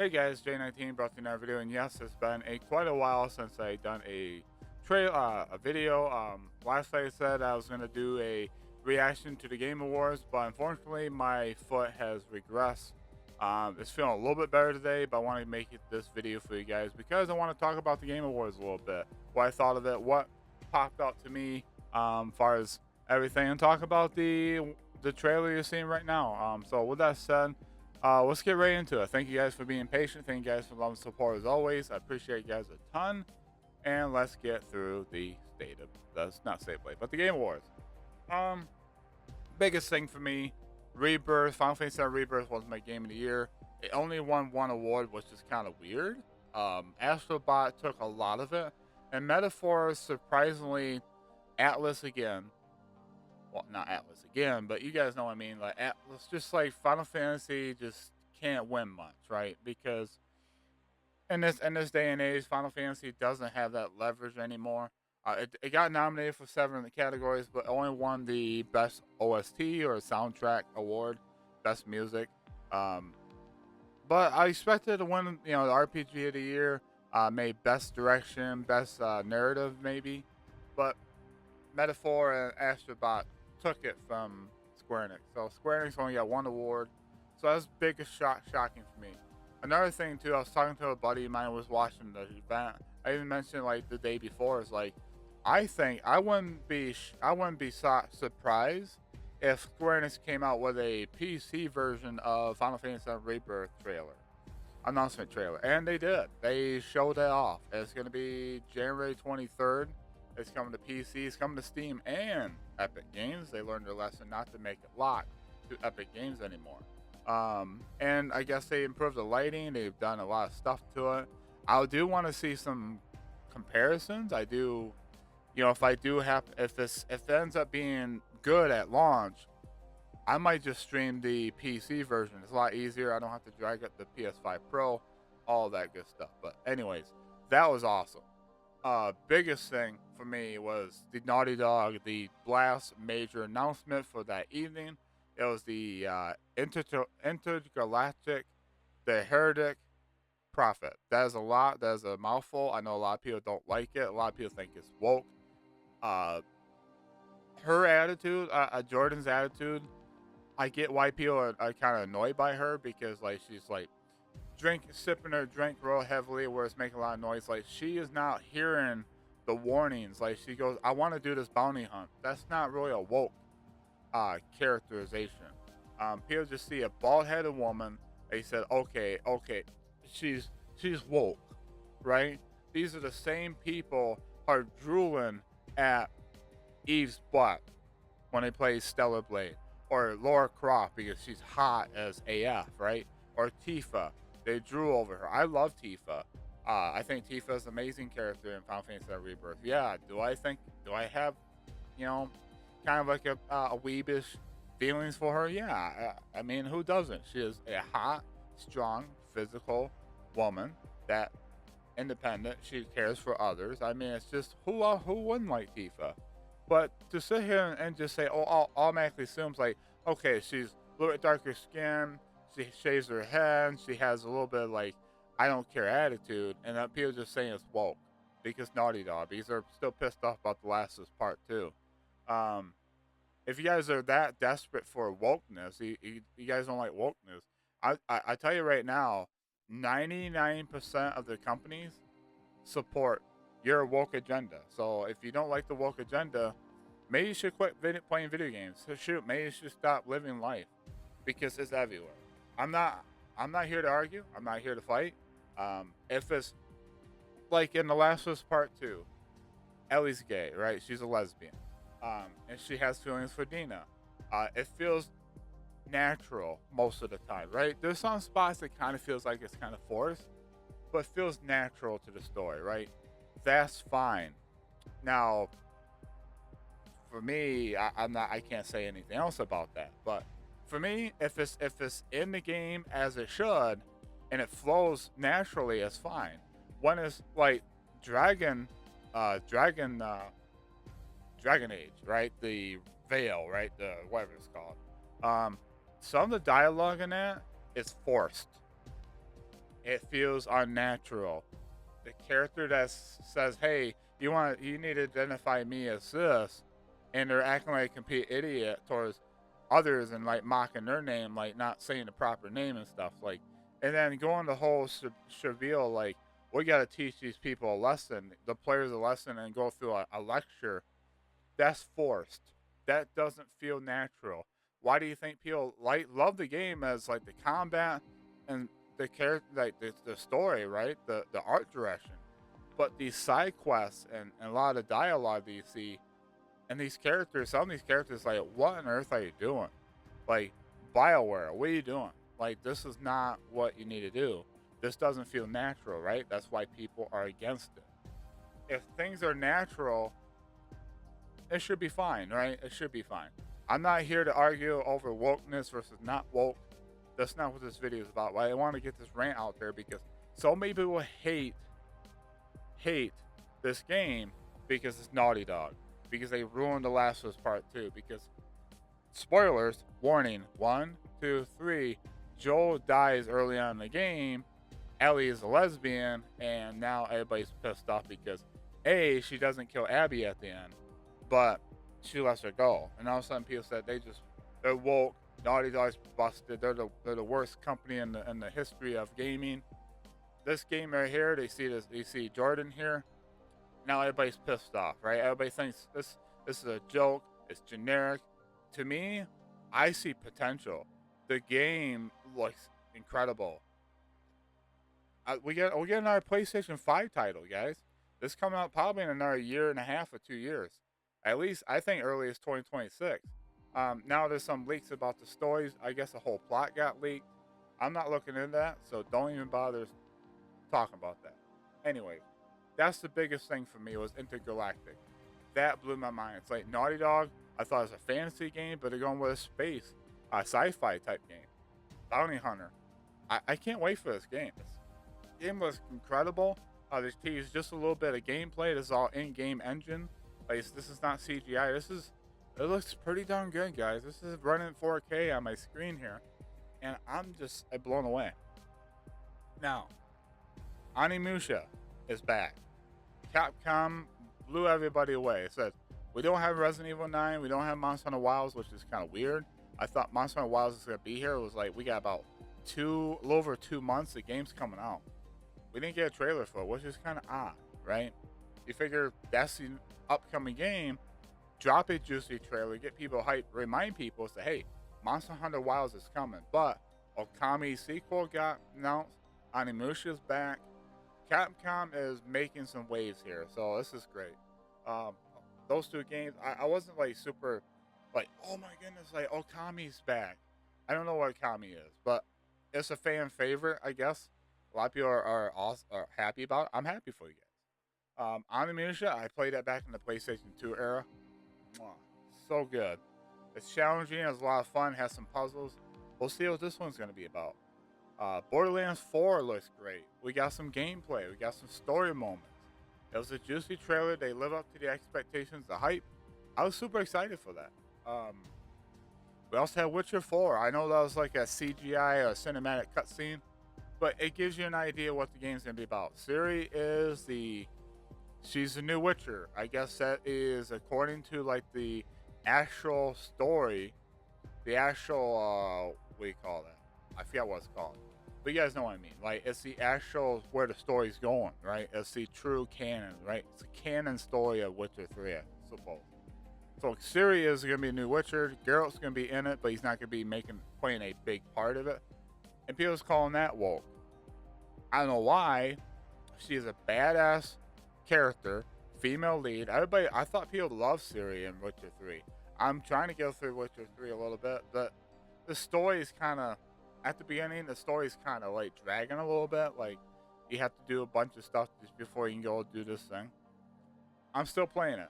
Hey guys, J19 brought you another video, and yes, it's been quite a while since I done a video. Last I said I was gonna do a reaction to the Game Awards, but unfortunately my foot has regressed. It's feeling a little bit better today, but I want to make this video for you guys because I want to talk about the Game Awards a little bit, what I thought of it, what popped out to me, as far as everything, and talk about the trailer you're seeing right now. So with that said. Let's get right into it. Thank you guys for being patient. Thank you guys for love and support as always. I appreciate you guys a ton. And let's get through the state of that's not state of play, but the Game Awards. Um, Biggest thing for me, Rebirth. Final Fantasy VII Rebirth was my game of the year. It only won one award, which is kind of weird. Astrobot took a lot of it, and Metaphor surprisingly, Atlas again, well, not Atlas again, but you guys know what I mean. Like Atlas, just like Final Fantasy, just can't win much, right? Because in this day and age, Final Fantasy doesn't have that leverage anymore. It got nominated for 7 categories, but only won the best OST or soundtrack award, best music. Um, but I expected to win, the RPG of the year, maybe best direction, best narrative, maybe. But Metaphor and Astrobot took it from Square Enix. So Square Enix only got one award. So that's biggest shocking for me. Another thing too, I was talking to a buddy of mine who was watching the event. I even mentioned like the day before is like, I think I wouldn't be surprised if Square Enix came out with a PC version of Final Fantasy VII Rebirth announcement trailer, and they did. They showed it off. It's going to be January 23rd. It's coming to PC, it's coming to Steam and Epic Games. They learned their lesson not to make it locked to Epic Games anymore. And I guess they improved the lighting. They've done a lot of stuff to it. I do want to see some comparisons. I do, if I do have, if it ends up being good at launch, I might just stream the PC version. It's a lot easier. I don't have to drag up the PS5 Pro, all that good stuff. But anyways, that was awesome. Biggest thing for me was the Naughty Dog, the Blast major announcement for that evening. It was the Intergalactic, the Heretic Prophet. That is a lot. That is a mouthful. I know a lot of people don't like it. A lot of people think it's woke. Uh, Her attitude, Jordan's attitude, I get why people are kind of annoyed by her because like she's like sipping her drink real heavily where it's making a lot of noise. Like she is not hearing the warnings. Like she goes, I want to do this bounty hunt. That's not really a woke characterization. People just see a bald headed woman. They said, okay, she's woke, right? These are the same people who are drooling at Eve's butt when they play Stellar Blade, or Laura Croft because she's hot as AF, right? Or Tifa, they drew over her. I love Tifa. I think Tifa is an amazing character in Final Fantasy VII Rebirth. Yeah, do I have, you know, kind of like a weebish feelings for her? Yeah, I mean, who doesn't? She is a hot, strong, physical woman that independent. She cares for others. I mean, it's just who wouldn't like Tifa? But to sit here and just say, oh, automatically assumes like, okay, she's a little bit darker skin, she shaves her head, she has a little bit of like, I don't care attitude, and that people just saying it's woke because Naughty Dog, because they're still pissed off about The Last of Us Part 2. Um, if you guys are that desperate for wokeness, you guys don't like wokeness. I tell you right now, 99% of the companies support your woke agenda. So if you don't like the woke agenda, maybe you should quit playing video games. So shoot, maybe you should stop living life because it's everywhere. I'm not. I'm not here to argue. I'm not here to fight. If it's like in The Last of Us Part Two, Ellie's gay, right? She's a lesbian, and she has feelings for Dina. It feels natural most of the time, right? There's some spots that kind of feels like it's kind of forced, but feels natural to the story, right? That's fine. Now, for me, I'm not. I can't say anything else about that. But for me, if it's in the game as it should, and it flows naturally, it's fine. When it's like Dragon, Dragon, Dragon Age, right? The Veil, right? The whatever it's called. Um, some of the dialogue in that is forced. It feels unnatural. The character that says, "Hey, you need to identify me as this," and they're acting like a complete idiot towards others and like mocking their name, like not saying the proper name and stuff, like, and then going the whole spiel like we got to teach these people a lesson, the players a lesson, and go through a lecture. That's forced. That doesn't feel natural. Why do you think people love the game as like the combat and the character, like the story, right? The art direction. But these side quests and a lot of dialogue that you see, and these characters, some of these characters, like, what on earth are you doing? Like, Bioware, what are you doing? Like, this is not what you need to do. This doesn't feel natural, right? That's why people are against it. If things are natural, it should be fine, right? It should be fine. I'm not here to argue over wokeness versus not woke. That's not what this video is about. But I want to get this rant out there because so many people hate this game because it's Naughty Dog, because they ruined The Last of Us Part 2. Because spoilers, warning, 1, 2, 3. Joel dies early on in the game. Ellie is a lesbian, and now everybody's pissed off because A, she doesn't kill Abby at the end, but she lets her go. And all of a sudden, people said they're woke. Naughty Dog's busted. They're the worst company in the history of gaming. This game right here, they see Jordan here. Now everybody's pissed off, right? Everybody thinks this is a joke. It's generic. To me, I see potential. The game looks incredible. We get another PlayStation 5 title, guys. This coming out probably in another year and a half or 2 years. At least I think earliest 2026. Now there's some leaks about the stories. I guess the whole plot got leaked. I'm not looking into that, so don't even bother talking about that. Anyway, that's the biggest thing for me was Intergalactic. That blew my mind. It's like Naughty Dog. I thought it was a fantasy game, but they're going with a space, sci-fi type game. Bounty Hunter. I can't wait for this game. This game looks incredible. They teased just a little bit of gameplay. This is all in-game engine. Like, this is not CGI. It looks pretty darn good, guys. This is running 4K on my screen here, and I'm just blown away. Now, Onimusha is back. Capcom blew everybody away. It said, we don't have Resident Evil 9, we don't have Monster Hunter Wilds, which is kind of weird. I thought Monster Hunter Wilds was going to be here. It was like, we got about a little over 2 months, the game's coming out. We didn't get a trailer for it, which is kind of odd, right? You figure that's the upcoming game, drop a juicy trailer, get people hyped, remind people, say, hey, Monster Hunter Wilds is coming. But Okami sequel got announced, Onimusha's back. Capcom is making some waves here, so this is great. Those two games, I wasn't like super, like, oh my goodness, like Okami's back. I don't know what Okami is, but it's a fan favorite, I guess. A lot of people are happy about it. I'm happy for you guys. Onimusha, I played that back in the PlayStation 2 era. Mwah, so good. It's challenging, it's a lot of fun, has some puzzles. We'll see what this one's going to be about. Borderlands 4 looks great. We got some gameplay. We got some story moments. It was a juicy trailer. They live up to the expectations, the hype. I was super excited for that. We also had Witcher 4. I know that was like a CGI or a cinematic cutscene, but it gives you an idea what the game's going to be about. Ciri is she's the new Witcher. I guess that is according to like the actual story, the actual, what do you call that? I forget what it's called. But you guys know what I mean. Like, it's the actual where the story's going, right? It's the true canon, right? It's a canon story of Witcher 3, I suppose. So Ciri is going to be a new Witcher. Geralt's going to be in it, but he's not going to be playing a big part of it. And people's calling that woke. I don't know why. She is a badass character, female lead. Everybody, I thought people loved Ciri in Witcher 3. I'm trying to go through Witcher 3 a little bit, but the story is kind of, at the beginning, the story's kind of like dragging a little bit. Like, you have to do a bunch of stuff just before you can go do this thing. I'm still playing it.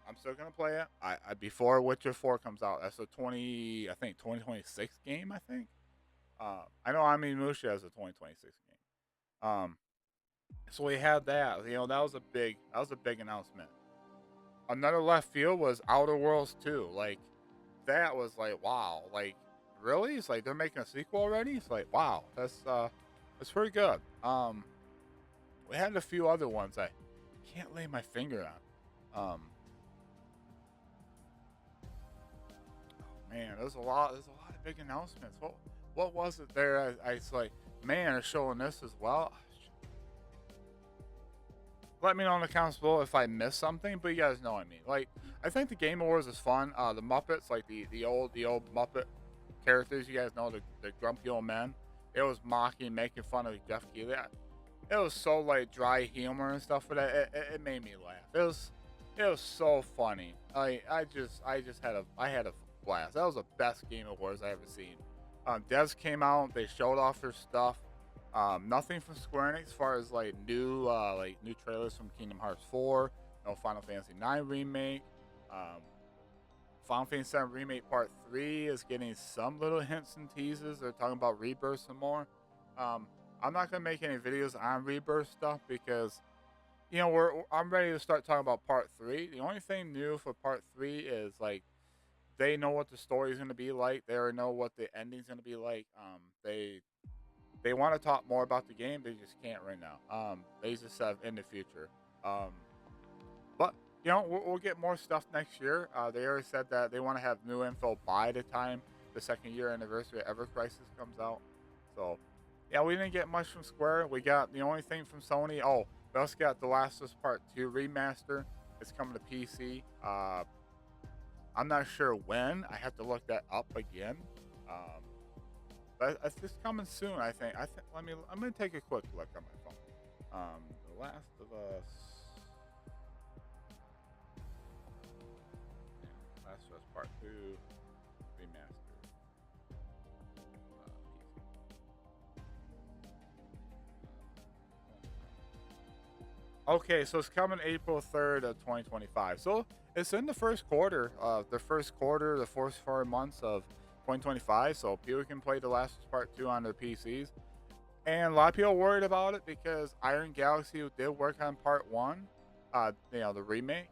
I'm still gonna play it. I before Witcher 4 comes out. That's a 2026 game. I think. I know Onimusha is a 2026 game. So we had that. You know, that was a big announcement. Another left field was Outer Worlds 2. Like, that was like, wow. Like, really? It's like they're making a sequel already? It's like, wow. It's pretty good. We had a few other ones I can't lay my finger on. Man, there's a lot. There's a lot of big announcements. What was it there? I was like, man, they're showing this as well. Let me know in the comments below if I missed something, but you guys know what I mean. Like, I think the Game Awards is fun. The Muppets, like the old Muppet characters, you guys know the grumpy old men. It was mocking, making fun of Jeff Keighley. It was so like dry humor and stuff for that. It made me laugh. It was so funny. I just had a blast. That was the best Game Awards I ever seen. Devs came out. They showed off their stuff. Nothing from Square Enix as far as like new trailers from Kingdom Hearts 4, no Final Fantasy 9 remake. Um, Final Fantasy 7 remake Part 3 is getting some little hints and teases. They're talking about Rebirth some more. Um, I'm not gonna make any videos on Rebirth stuff because I'm ready to start talking about Part 3. The only thing new for Part 3 is like they know what the story is gonna be like. They already know what the ending's gonna be like. They want to talk more about the game. They just can't right now. They just said in the future. Um, but we'll get more stuff next year. They already said that they want to have new info by the time the second year anniversary of Ever Crisis comes out. So yeah, we didn't get much from Square. We got the only thing from Sony. Oh, we also got The Last of Us Part 2 remaster. It's coming to PC. I'm not sure when. I have to look that up again. Um, but it's coming soon. I think. I'm gonna take a quick look on my phone. The Last of Us. Yeah, Last of Us Part 2 remastered. Okay, so it's coming April 3rd of 2025. So it's in the first quarter, the first 4 months of 2025. So people can play The Last of Us Part 2 on their PCs. And a lot of people are worried about it because Iron Galaxy did work on Part 1, the remake.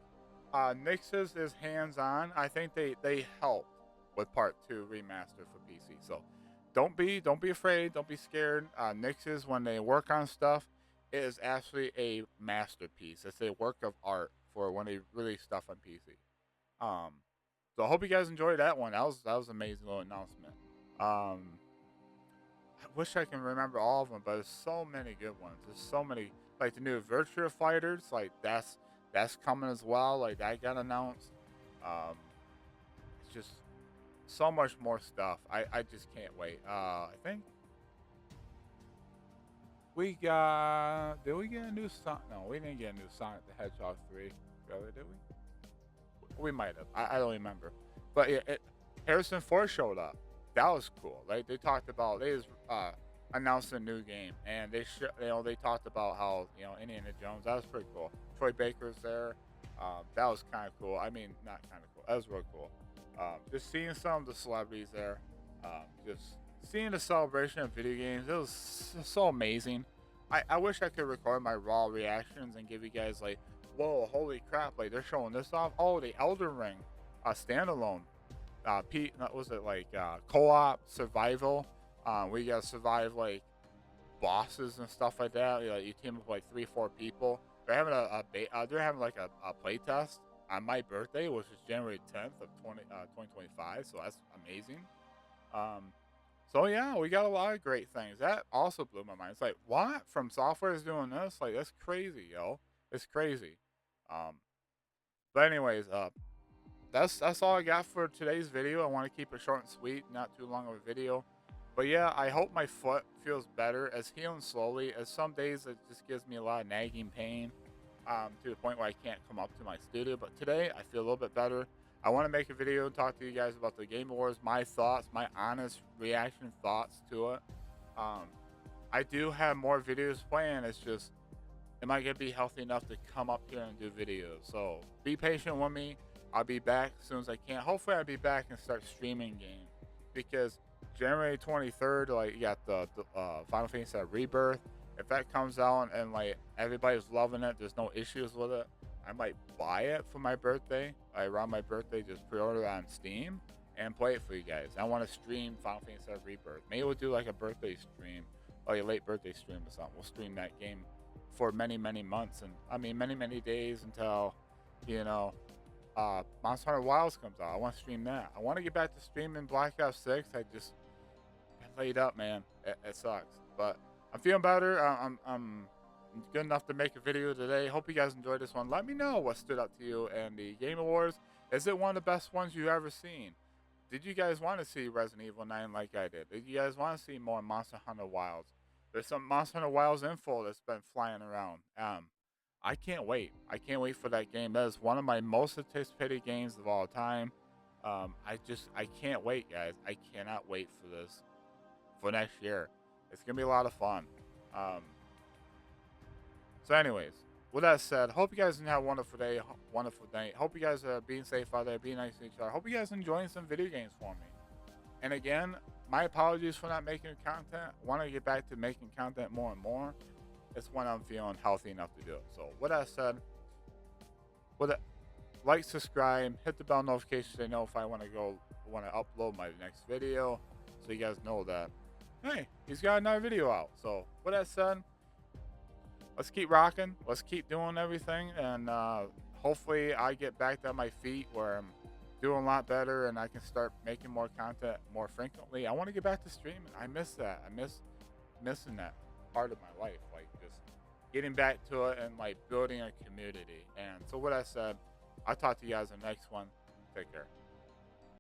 Nix's is hands on. I think they helped with Part 2 remaster for PC. So don't be afraid. Don't be scared. Nix's, when they work on stuff, it is actually a masterpiece. It's a work of art for when they release stuff on PC. Um, so I hope you guys enjoyed that one. That was an amazing little announcement. Um, I wish I can remember all of them, but there's so many good ones. There's so many, like the new Virtua Fighters, like that's coming as well. Like that got announced. Um, it's just so much more stuff. I just can't wait. I think we got. Did we get a new Sonic? No, we didn't get a new Sonic the Hedgehog 3. Really, did we? We might have. I don't remember. But yeah, Harrison Ford showed up. That was cool. Like they talked about, they just announced a new game, and they talked about how Indiana Jones. That was pretty cool. Troy Baker's there. That was kind of cool. I mean, not kind of cool. That was really cool. Just seeing some of the celebrities there. Just seeing the celebration of video games. It was so amazing. I wish I could record my raw reactions and give you guys like, whoa, holy crap! Like they're showing this off. Oh, the Elden Ring, standalone. Was it like co-op survival? We gotta survive like bosses and stuff like that. You team up like 3-4 people. They're having they're having like a play test on my birthday, which is January 10th of 2025. So that's amazing. Um, so yeah, we got a lot of great things. That also blew my mind. It's like, what? From Software is doing this? Like that's crazy, yo. It's crazy. Um, but anyways, that's all I got for today's video. I want to keep it short and sweet, not too long of a video. But yeah, I hope my foot feels better. It's healing slowly. As some days it just gives me a lot of nagging pain, to the point where I can't come up to my studio. But today I feel a little bit better. I want to make a video and talk to you guys about the Game Awards, my thoughts, my honest reaction thoughts to it. Um, I do have more videos planned. It's just, am I gonna be healthy enough to come up here and do videos? So be patient with me. I'll be back as soon as I can. Hopefully, I'll be back and start streaming games because January 23rd, like you got the Final Fantasy Rebirth. If that comes out and like everybody's loving it, there's no issues with it, I might buy it for my birthday. Like around my birthday, just pre-order it on Steam and play it for you guys. I want to stream Final Fantasy Rebirth. Maybe we'll do like a birthday stream like a late birthday stream or something. We'll stream that game for many, many months, and I mean many, many days until, you know, Monster Hunter Wilds comes out. I want to stream that. I want to get back to streaming Black Ops 6. I just been laid up, man. It sucks, but I'm feeling better. I'm good enough to make a video today. Hope you guys enjoyed this one. Let me know what stood out to you and the Game Awards. Is it one of the best ones you've ever seen? Did you guys want to see Resident Evil 9 like I did? Did you guys want to see more Monster Hunter Wilds? There's some Monster Hunter Wilds info that's been flying around. I can't wait. I can't wait for that game. That is one of my most anticipated games of all time. I can't wait, guys. I cannot wait for this for next year. It's gonna be a lot of fun. Um, so, anyways, with that said, hope you guys have a wonderful day, wonderful night. Hope you guys are being safe out there, being nice to each other. Hope you guys are enjoying some video games for me. And again, my apologies for not making content. Want to get back to making content more and more. It's when I'm feeling healthy enough to do it. So, with that said, with it, like, subscribe, hit the bell notification so they know if I want to upload my next video, so you guys know that, hey, he's got another video out. So, with that said, let's keep rocking. Let's keep doing everything, and hopefully I get back to my feet where I'm doing a lot better and I can start making more content more frequently. I want to get back to streaming. I miss that. I miss missing that part of my life, like just getting back to it and like building a community. And so, what I said, I'll talk to you guys in the next one. Take care.